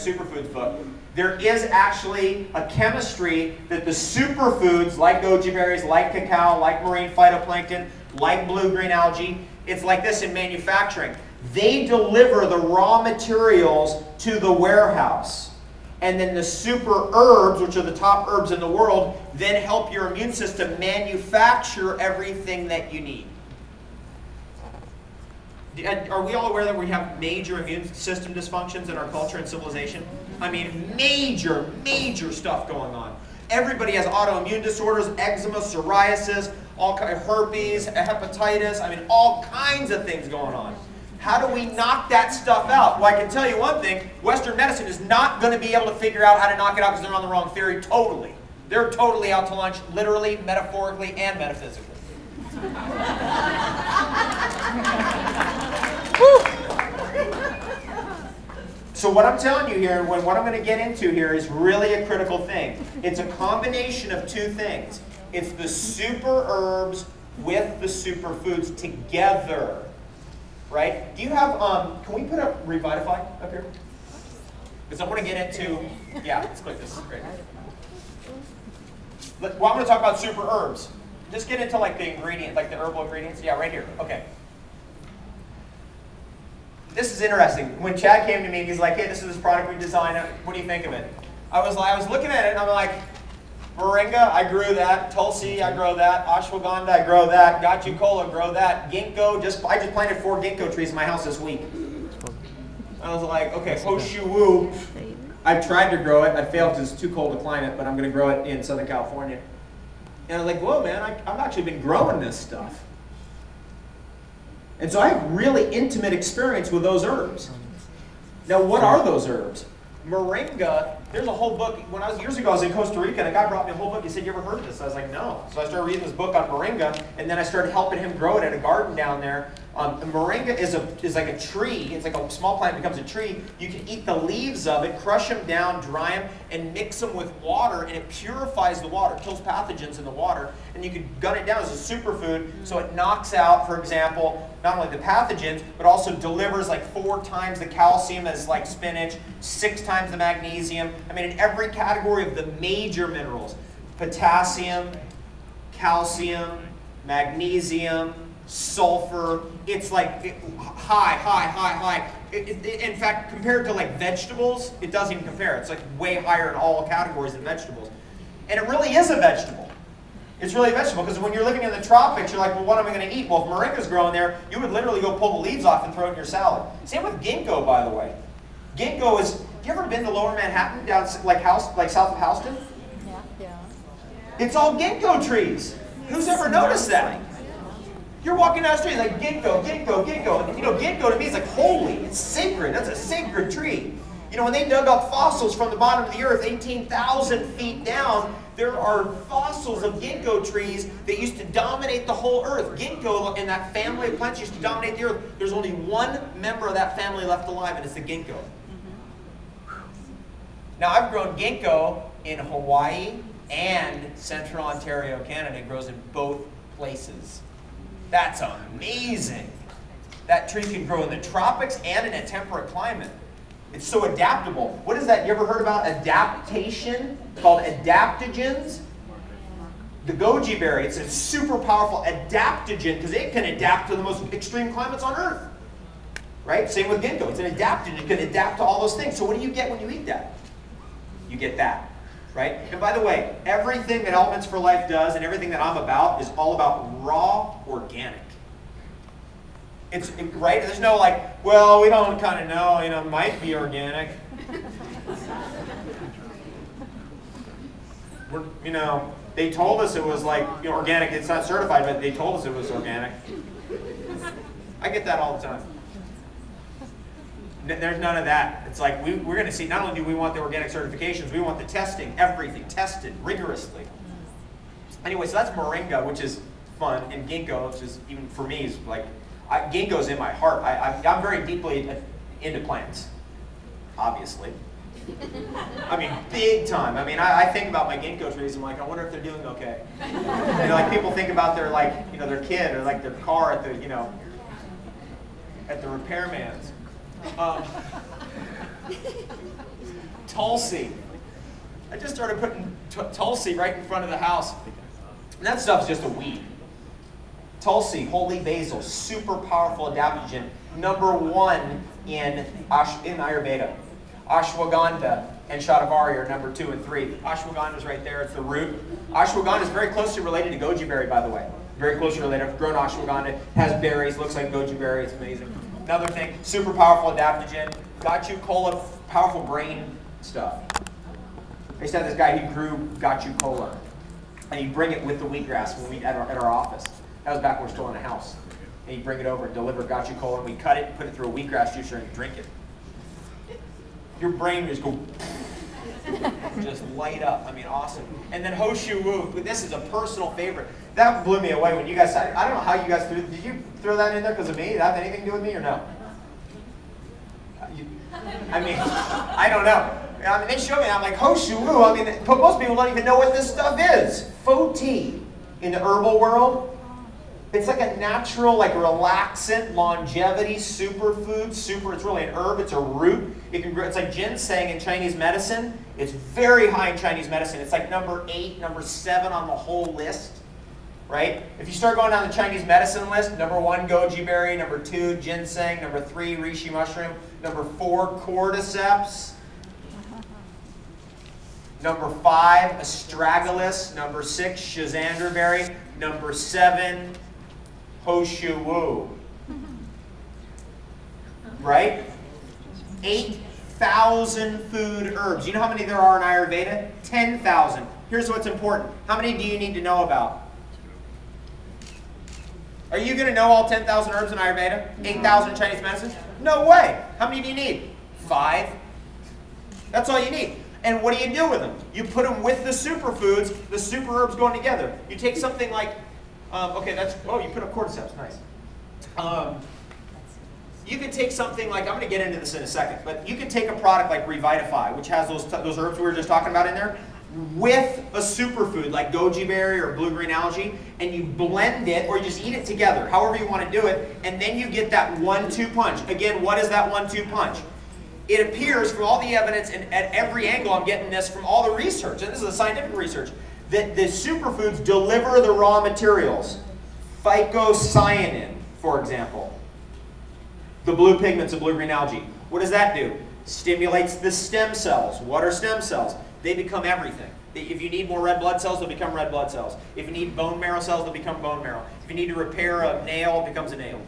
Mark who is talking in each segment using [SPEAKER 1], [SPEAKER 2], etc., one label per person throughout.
[SPEAKER 1] Superfoods book. There is actually a chemistry that the superfoods, like goji berries, like cacao, like marine phytoplankton, like blue-green algae, it's like this in manufacturing. They deliver the raw materials to the warehouse. And then the super herbs, which are the top herbs in the world, then help your immune system manufacture everything that you need. Are we all aware that we have major immune system dysfunctions in our culture and civilization? I mean, major, major stuff going on. Everybody has autoimmune disorders, eczema, psoriasis, all kind of herpes, hepatitis, I mean, all kinds of things going on. How do we knock that stuff out? Well, I can tell you one thing, Western medicine is not going to be able to figure out how to knock it out because they're on the wrong theory totally. They're totally out to lunch, literally, metaphorically, and metaphysically. So what I'm telling you here, what I'm going to get into here is really a critical thing. It's a combination of two things. It's the super herbs with the superfoods together. Right? Do you have, can we put up Revitafy up here? Because I want to get into, yeah, let's click this, great. Well, I'm going to talk about super herbs. Just get into like the ingredient, like the herbal ingredients. Yeah, right here, okay. This is interesting. When Chad came to me, he's like, hey, this is this product we designed, what do you think of it? I was looking at it and I'm like, Moringa, I grew that. Tulsi, I grow that. Ashwagandha, I grow that. Gachi Cola, grow that. Ginkgo, I just planted 4 ginkgo trees in my house this week. I was like, okay, Hoshu, I've tried to grow it. I failed because it's too cold to climate, but I'm going to grow it in Southern California. And I was like, whoa, man, I've actually been growing this stuff. And so I have really intimate experience with those herbs. Now, what are those herbs? Moringa, there's a whole book. When years ago, I was in Costa Rica, and a guy brought me a whole book. He said, you ever heard of this? I was like, no. So I started reading this book on moringa, and then I started helping him grow it at a garden down there. Moringa is like a tree. It's like a small plant becomes a tree. You can eat the leaves of it, crush them down, dry them, and mix them with water, and it purifies the water, kills pathogens in the water, and you can gun it down as a superfood, so it knocks out, for example, not only the pathogens, but also delivers like 4 times the calcium as like spinach, 6 times the magnesium. I mean, in every category of the major minerals, potassium, calcium, magnesium, sulfur, it's like high. In fact, compared to like vegetables, it doesn't even compare. It's like way higher in all categories than vegetables. And it really is a vegetable. It's really a vegetable because when you're living in the tropics, you're like, well, what am I going to eat? Well, if moringa's growing there, you would literally go pull the leaves off and throw it in your salad. Same with ginkgo, by the way. Ginkgo is, have you ever been to Lower Manhattan, down like south of Houston?
[SPEAKER 2] Yeah.
[SPEAKER 1] It's all ginkgo trees. Who's ever noticed that? You're walking down the street like ginkgo. And, you know, ginkgo to me is like holy. It's sacred. That's a sacred tree. You know, when they dug up fossils from the bottom of the earth, 18,000 feet down, there are fossils of ginkgo trees that used to dominate the whole earth. Ginkgo and that family of plants used to dominate the earth. There's only one member of that family left alive, and it's the ginkgo. Now, I've grown ginkgo in Hawaii and Central Ontario, Canada. It grows in both places. That's amazing. That tree can grow in the tropics and in a temperate climate. It's so adaptable. What is that? You ever heard about adaptation? It's called adaptogens. The goji berry, it's a super powerful adaptogen because it can adapt to the most extreme climates on Earth. Right? Same with ginkgo. It's an adaptogen. It can adapt to all those things. So what do you get when you eat that? You get that. Right? And by the way, everything that Elements for Life does and everything that I'm about is all about raw organic. It's right. There's no like, well, we don't kind of know. You know, it might be organic. You know, they told us it was like, you know, organic. It's not certified, but they told us it was organic. I get that all the time. There's none of that. It's like we're going to see. Not only do we want the organic certifications, we want the testing, everything tested rigorously. Anyway, so that's moringa, which is fun, and ginkgo, which is even for me is like. Ginkgo's in my heart. I'm very deeply into plants, obviously. I mean, big time. I mean, I think about my ginkgo trees. I'm like, I wonder if they're doing okay. You know, like people think about their their kid or like their car at the at the repairman's. Tulsi. I just started putting Tulsi right in front of the house. And that stuff's just a weed. Tulsi, holy basil, super powerful adaptogen. #1 in Ayurveda. Ashwagandha and Shatavari are #2 and 3. Ashwagandha is right there, it's the root. Ashwagandha is very closely related to goji berry, by the way. Very closely related. I've grown ashwagandha, has berries, looks like goji berry, it's amazing. Another thing, super powerful adaptogen. Gachu cola, powerful brain stuff. I used to have this guy who grew gachu cola, and he'd bring it with the wheatgrass when we at our office. That was back when we were still in the house. And he'd bring it over and deliver gachu cola, and we'd cut it and put it through a wheatgrass juicer and drink it. Your brain just go, just light up. I mean, awesome. And then Hoshu Wu, this is a personal favorite. That blew me away when you guys said, I don't know how you guys threw, did you throw that in there because of me? Did that have anything to do with me or no? I mean, I don't know. I mean, they showed me, I'm like, Hoshu Wu, I mean, but most people don't even know what this stuff is. Fo tea in the herbal world. It's like a natural, like relaxant, longevity, superfood, it's really an herb, it's a root. It can grow, it's like ginseng in Chinese medicine. It's very high in Chinese medicine. It's like #8, #7 on the whole list, right? If you start going down the Chinese medicine list, #1, goji berry, #2, ginseng, #3, reishi mushroom, #4, cordyceps, #5, astragalus, #6, schizandra berry, #7, Hoshu Wu. Right? 8,000 food herbs. You know how many there are in Ayurveda? 10,000. Here's what's important. How many do you need to know about? Are you going to know all 10,000 herbs in Ayurveda? 8,000 Chinese medicine? No way. How many do you need? 5. That's all you need. And what do you do with them? You put them with the superfoods, the super herbs going together. You take something like, okay, that's, oh, you put up cordyceps, nice. You could take something like, I'm going to get into this in a second, but you could take a product like Revitify, which has those herbs we were just talking about in there, with a superfood like goji berry or blue-green algae, and you blend it, or you just eat it together, however you want to do it, and then you get that 1-2 punch. Again, what is that 1-2 punch? It appears from all the evidence, and at every angle I'm getting this from all the research, and this is a scientific research, that the superfoods deliver the raw materials. Phycocyanin, for example. The blue pigments of blue-green algae. What does that do? Stimulates the stem cells. What are stem cells? They become everything. If you need more red blood cells, they'll become red blood cells. If you need bone marrow cells, they'll become bone marrow. If you need to repair a nail, it becomes a nail.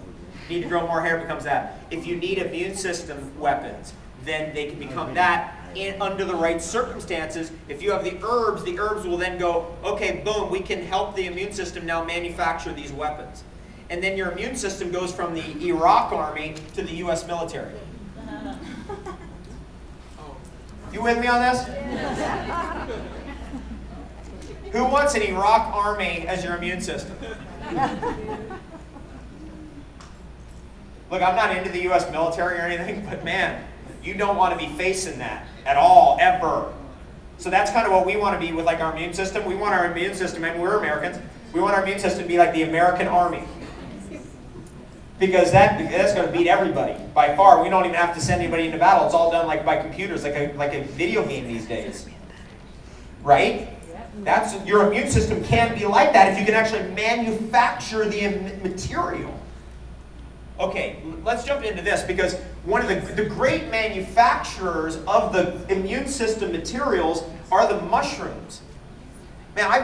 [SPEAKER 1] If you need to grow more hair, it becomes that. If you need immune system weapons, then they can become that under the right circumstances. If you have the herbs will then go, okay, boom, we can help the immune system now manufacture these weapons. And then your immune system goes from the Iraq army to the US military. You with me on this? Who wants an Iraq army as your immune system? Look, I'm not into the US military or anything, but man, you don't want to be facing that at all, ever. So that's kind of what we want to be with like our immune system. We want our immune system, and we're Americans, we want our immune system to be like the American Army. Because that's going to beat everybody by far. We don't even have to send anybody into battle. It's all done like by computers, like a video game these days. Right? Your immune system can be like that if you can actually manufacture the material. Okay, let's jump into this, because one of the great manufacturers of the immune system materials are the mushrooms. Man,